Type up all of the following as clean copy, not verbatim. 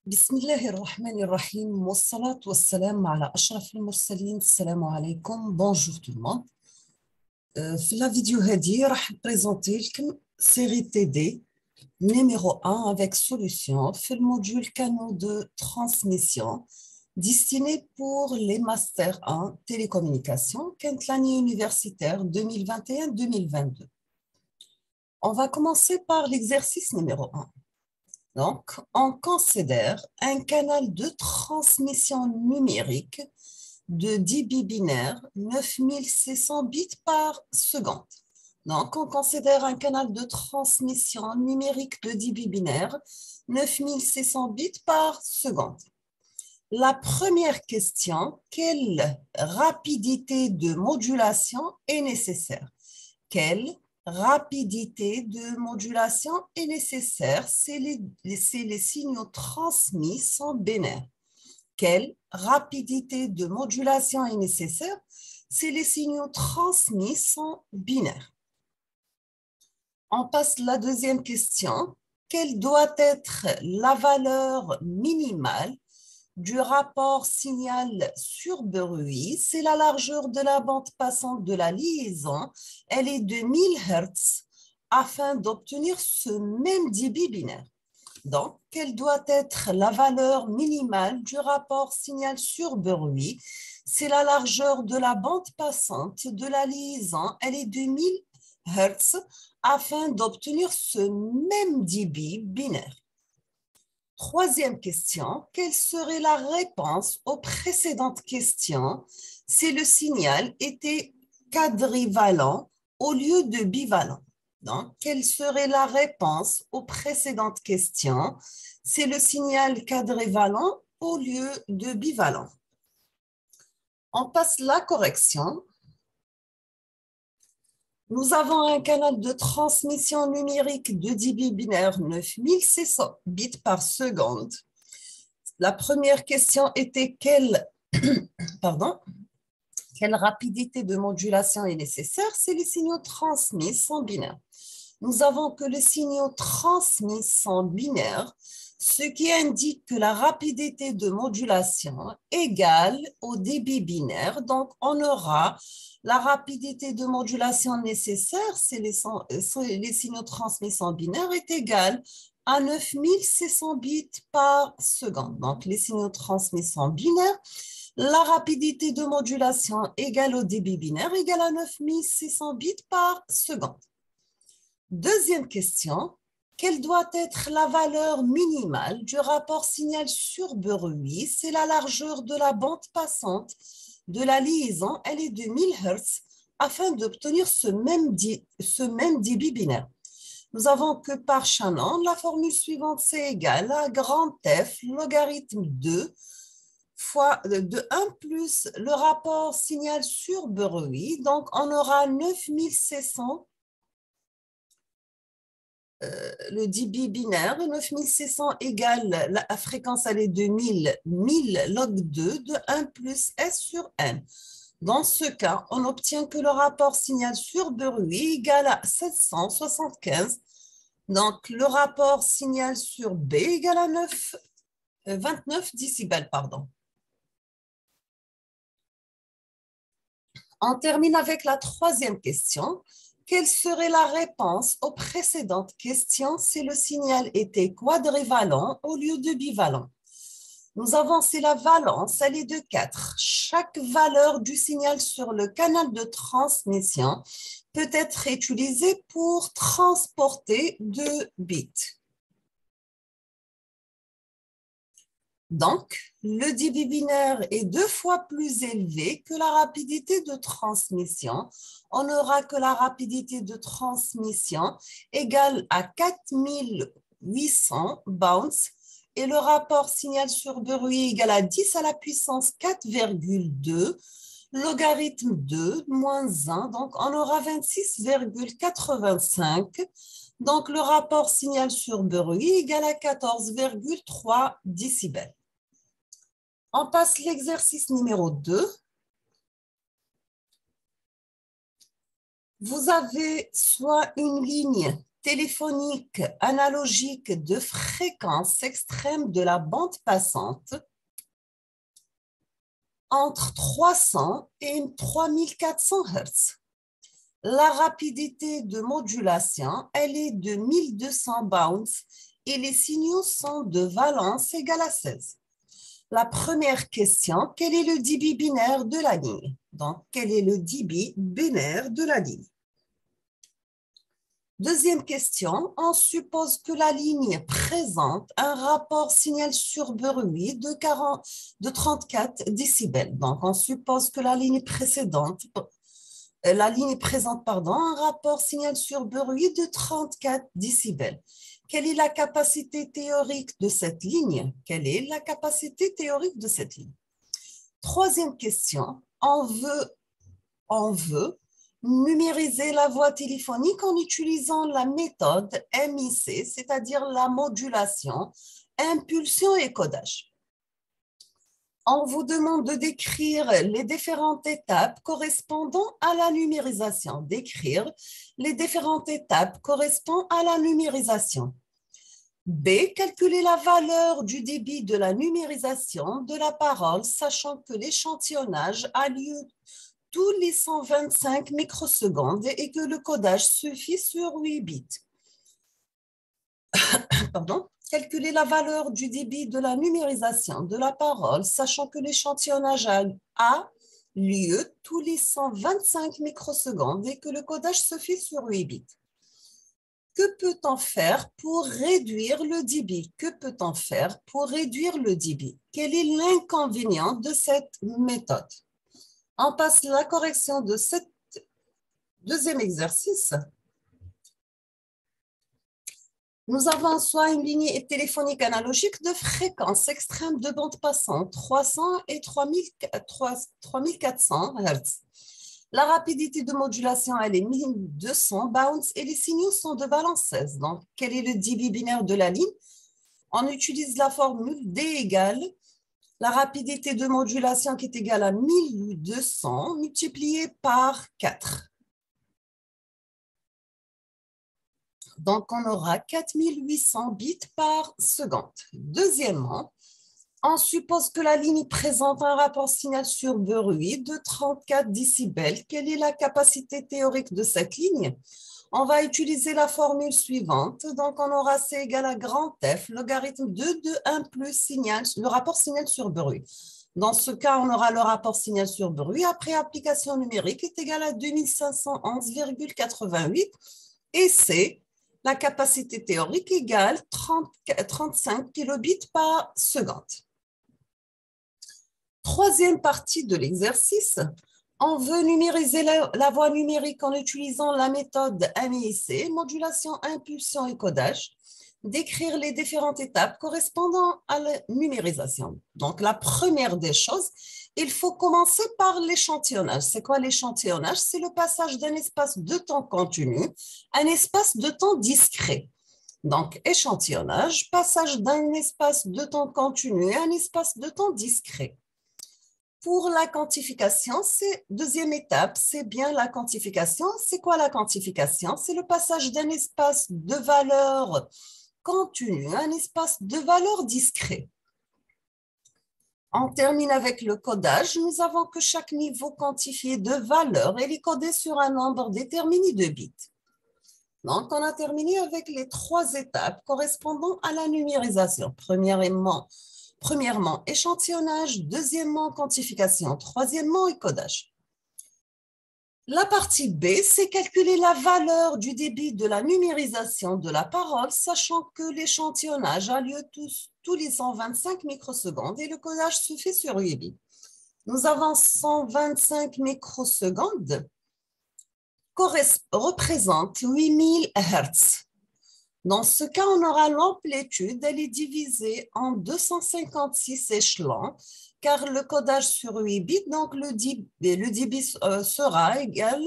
بسم الله الرحمن الرحيم والصلاة والسلام على أشرف المرسلين. السلام عليكم. Bonjour tout le monde. في la vidéo هذه راح نبريزونتي لكم série TD numéro 1 avec solution في الموديول canaux de transmission destiné pour les masters 1 télécommunications كانت l'année universitaire 2021-2022. On va commencer par l'exercice numéro 1. Donc, on considère un canal de transmission numérique de débit binaire 9600 bits par seconde. Donc, on considère un canal de transmission numérique de débit binaire 9600 bits par seconde. La première question, quelle rapidité de modulation est nécessaire? Quelle rapidité de modulation est nécessaire? C'est les signaux transmis sont binaires. Quelle rapidité de modulation est nécessaire? C'est les signaux transmis sont binaires. On passe à la deuxième question. Quelle doit être la valeur minimale du rapport signal sur bruit? C'est la largeur de la bande passante de la liaison. Elle est de 1000 Hz afin d'obtenir ce même débit binaire. Donc, quelle doit être la valeur minimale du rapport signal sur bruit? C'est la largeur de la bande passante de la liaison. Elle est de 1000 Hz afin d'obtenir ce même débit binaire. Troisième question, quelle serait la réponse aux précédentes questions si le signal était quadrivalent au lieu de bivalent? Donc, quelle serait la réponse aux précédentes questions si le signal quadrivalent au lieu de bivalent? On passe la correction. Nous avons un canal de transmission numérique de débit binaire 9600 bits par seconde. La première question était quelle rapidité de modulation est nécessaire? C'est les signaux transmis sont binaires. Nous avons que les signaux transmis sont binaires, ce qui indique que la rapidité de modulation égale au débit binaire. Donc, on aura la rapidité de modulation nécessaire, c'est les signaux transmis sont binaires, est égale à 9600 bits par seconde. Donc, les signaux transmis sont binaires. La rapidité de modulation égale au débit binaire égale à 9600 bits par seconde. Deuxième question, quelle doit être la valeur minimale du rapport signal sur bruit? C'est la largeur de la bande passante de la liaison, elle est de 1000 Hz afin d'obtenir ce même débit binaire. Nous avons que par Shannon, la formule suivante, c'est égal à grand F logarithme 2 fois de 1 plus le rapport signal sur bruit. Donc, on aura 9600 le débit binaire, 9600 égale, la fréquence elle est de 1000 log 2 de 1 plus S sur N. Dans ce cas, on obtient que le rapport signal sur bruit égale à 775. Donc, le rapport signal sur B égale à 29 décibels. On termine avec la troisième question. Quelle serait la réponse aux précédentes questions si le signal était quadrivalent au lieu de bivalent? Nous avons, c'est la valence, elle est de 4. Chaque valeur du signal sur le canal de transmission peut être utilisée pour transporter 2 bits. Donc, le débit binaire est 2 fois plus élevé que la rapidité de transmission. On aura que la rapidité de transmission égale à 4800 bounces et le rapport signal sur bruit égal à 10 à la puissance 4,2 logarithme 2 moins 1. Donc, on aura 26,85. Donc, le rapport signal sur bruit égal à 14,3 décibels. On passe l'exercice numéro 2. Vous avez soit une ligne téléphonique analogique de fréquence extrême de la bande passante entre 300 et 3400 Hz. La rapidité de modulation, elle est de 1200 bounces et les signaux sont de valence égale à 16. La première question, quel est le débit binaire de la ligne? Donc, quel est le débit binaire de la ligne? Deuxième question, on suppose que la ligne présente un rapport signal sur bruit de 34 décibels. Donc, on suppose que la ligne présente un rapport signal sur bruit de 34 décibels. Quelle est la capacité théorique de cette ligne? Quelle est la capacité théorique de cette ligne? Troisième question, on veut numériser la voix téléphonique en utilisant la méthode MIC, c'est-à-dire la modulation, impulsion et codage. On vous demande de décrire les différentes étapes correspondant à la numérisation. Décrire les différentes étapes correspondant à la numérisation. B. Calculer la valeur du débit de la numérisation de la parole, sachant que l'échantillonnage a lieu tous les 125 microsecondes et que le codage suffit sur 8 bits. Pardon. Calculer la valeur du débit de la numérisation de la parole, sachant que l'échantillonnage a lieu tous les 125 microsecondes et que le codage se fait sur 8 bits. Que peut-on faire pour réduire le débit? Que peut-on faire pour réduire le débit? Quel est l'inconvénient de cette méthode? On passe la correction de ce deuxième exercice. Nous avons soit une ligne téléphonique analogique de fréquence extrême de bande passante, 300 et 3400 Hz. La rapidité de modulation, elle est 1200 bounces et les signaux sont de valence 16. Donc, quel est le débit binaire de la ligne? On utilise la formule D égale la rapidité de modulation qui est égale à 1200 multiplié par 4. Donc, on aura 4800 bits par seconde. Deuxièmement, on suppose que la ligne présente un rapport signal sur bruit de 34 décibels. Quelle est la capacité théorique de cette ligne? On va utiliser la formule suivante. Donc, on aura C égale à grand F, logarithme 2 de 1 plus signal, le rapport signal sur bruit. Dans ce cas, on aura le rapport signal sur bruit après application numérique est égal à 2511,88 et C, la capacité théorique égale 35 kilobits par seconde. Troisième partie de l'exercice, on veut numériser la voix numérique en utilisant la méthode MIC, modulation, impulsion et codage, décrire les différentes étapes correspondant à la numérisation. Donc, la première des choses, il faut commencer par l'échantillonnage. C'est quoi l'échantillonnage? C'est le passage d'un espace de temps continu à un espace de temps discret. Donc, échantillonnage, passage d'un espace de temps continu à un espace de temps discret. Pour la quantification, deuxième étape, c'est bien la quantification. C'est quoi la quantification? C'est le passage d'un espace de valeur continue à un espace de valeur discret. On termine avec le codage. Nous avons que chaque niveau quantifié de valeur est codé sur un nombre déterminé de bits. Donc, on a terminé avec les trois étapes correspondant à la numérisation. Premièrement, échantillonnage, deuxièmement, quantification, troisièmement, codage. La partie B, c'est calculer la valeur du débit de la numérisation de la parole, sachant que l'échantillonnage a lieu tous les 125 microsecondes et le codage se fait sur 8 bits. Nous avons 125 microsecondes représente 8000 Hz. Dans ce cas, on aura l'amplitude, elle est divisée en 256 échelons, car le codage sur 8 bits, donc le débit sera égal,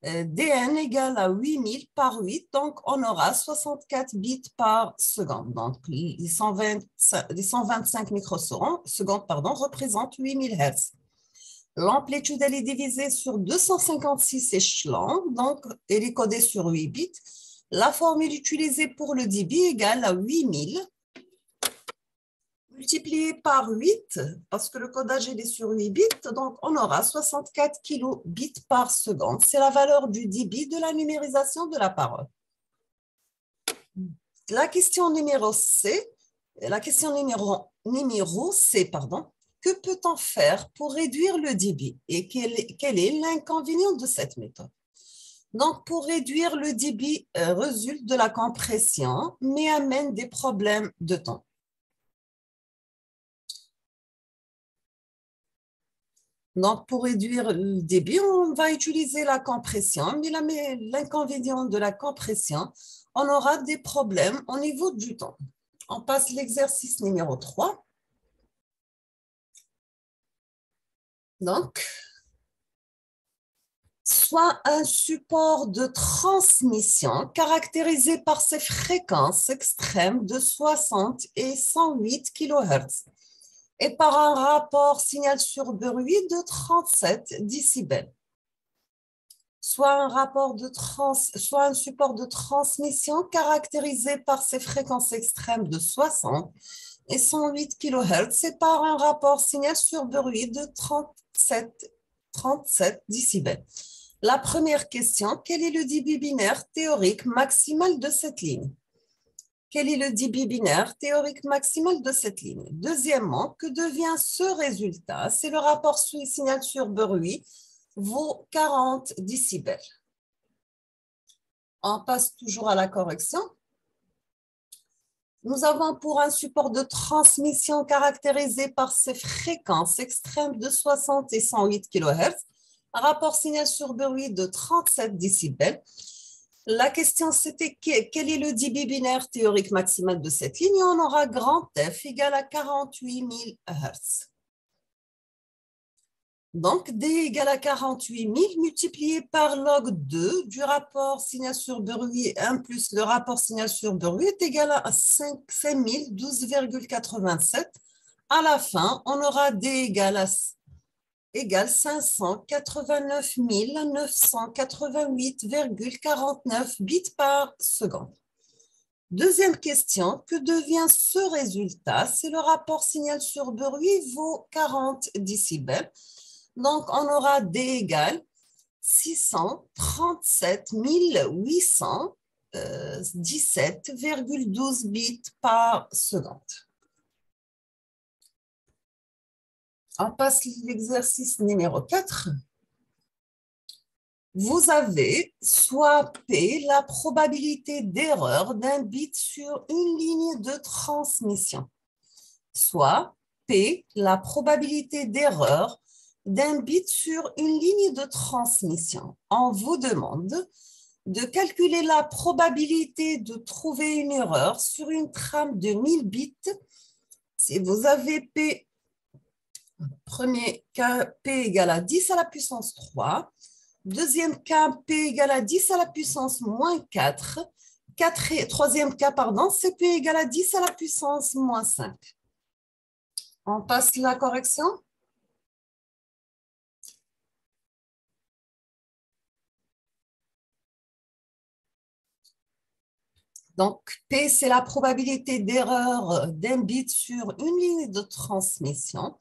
dn égale à 8000 par 8, donc on aura 64 bits par seconde. Donc les 125 microsecondes représentent 8000 Hz. L'amplitude, elle est divisée sur 256 échelons, donc elle est codée sur 8 bits. La formule utilisée pour le débit égale à 8000 multiplié par 8, parce que le codage est sur 8 bits, donc on aura 64 kilobits par seconde. C'est la valeur du débit de la numérisation de la parole. La question numéro C, que peut-on faire pour réduire le débit et quel est l'inconvénient de cette méthode? Donc, pour réduire le débit résulte de la compression, mais amène des problèmes de temps. Donc, pour réduire le débit, on va utiliser la compression, mais l'inconvénient de la compression, on aura des problèmes au niveau du temps. On passe l'exercice numéro 3. Donc, soit un support de transmission caractérisé par ses fréquences extrêmes de 60 et 108 kHz et par un rapport signal sur bruit de 37 décibels. Soit un support de transmission caractérisé par ses fréquences extrêmes de 60 et 108 kHz et par un rapport signal sur bruit de 37 décibels. La première question, quel est le débit binaire théorique maximal de cette ligne? Quel est le débit binaire théorique maximal de cette ligne? Deuxièmement, que devient ce résultat? C'est le rapport signal sur bruit vaut 40 décibels. On passe toujours à la correction. Nous avons pour un support de transmission caractérisé par ses fréquences extrêmes de 60 et 108 kHz, un rapport signal sur bruit de 37 décibels. La question, c'était quel est le débit binaire théorique maximal de cette ligne? On aura grand F égal à 48 000 Hz. Donc, D égale à 48 000 multiplié par log 2 du rapport signal sur bruit 1 plus le rapport signal sur bruit est égal à 5012,87. À la fin, on aura D égale 589 988,49 bits par seconde. Deuxième question, que devient ce résultat? C'est le rapport signal sur bruit vaut 40 décibels. Donc, on aura D égale 637 817,12 bits par seconde. On passe l'exercice numéro 4. Vous avez soit P, la probabilité d'erreur d'un bit sur une ligne de transmission, soit P, la probabilité d'erreur d'un bit sur une ligne de transmission. On vous demande de calculer la probabilité de trouver une erreur sur une trame de 1000 bits. Si vous avez P, premier cas, P égale à 10 à la puissance 3. Deuxième cas, P égale à 10 à la puissance moins 4. Troisième cas, c'est P égale à 10 à la puissance moins 5. On passe la correction. Donc, P, c'est la probabilité d'erreur d'un bit sur une ligne de transmission.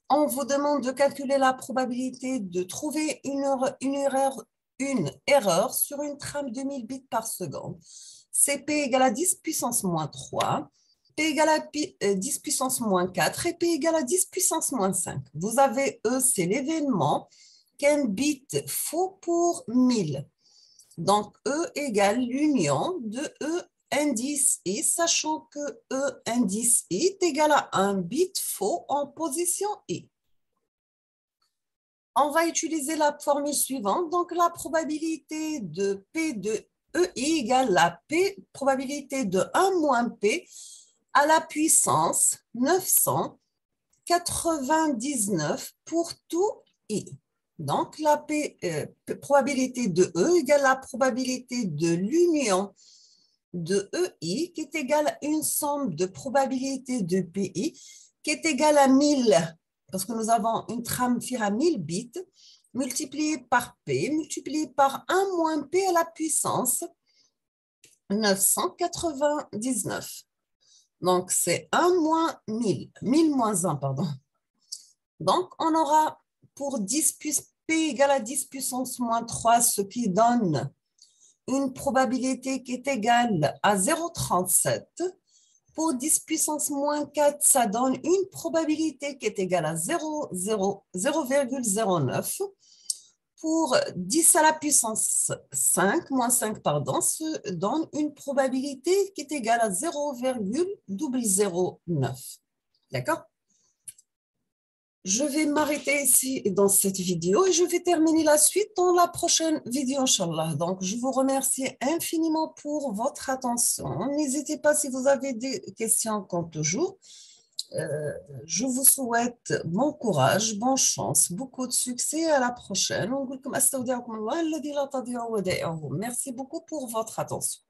On vous demande de calculer la probabilité de trouver une erreur sur une trame de 1000 bits par seconde. C'est P égale à 10 puissance moins 3, P égale à 10 puissance moins 4 et P égale à 10 puissance moins 5. Vous avez E, c'est l'événement qu'un bit faut pour 1000. Donc, E égale l'union de E indice I, sachant que E indice I est égal à un bit faux en position I. On va utiliser la formule suivante. Donc, la probabilité de P de EI égale la probabilité de 1 moins P à la puissance 999 pour tout I. Donc, la probabilité de E égale la probabilité de l'union de EI qui est égale à une somme de probabilité de PI qui est égale à 1000, parce que nous avons une trame qui a 1000 bits, multiplié par P, multiplié par 1 moins P à la puissance 999. Donc, c'est 1 moins 1000. 1000 moins 1, pardon. Donc, on aura pour 10 P égale à 10 puissance moins 3, ce qui donne une probabilité qui est égale à 0,37. Pour 10 puissance moins 4, ça donne une probabilité qui est égale à 0,09. Pour 10 à la puissance 5, moins 5, pardon, ça donne une probabilité qui est égale à 0,009. D'accord? Je vais m'arrêter ici dans cette vidéo et je vais terminer la suite dans la prochaine vidéo, Inch'Allah. Donc, je vous remercie infiniment pour votre attention. N'hésitez pas si vous avez des questions, comme toujours. Je vous souhaite bon courage, bonne chance, beaucoup de succès. À la prochaine. Merci beaucoup pour votre attention.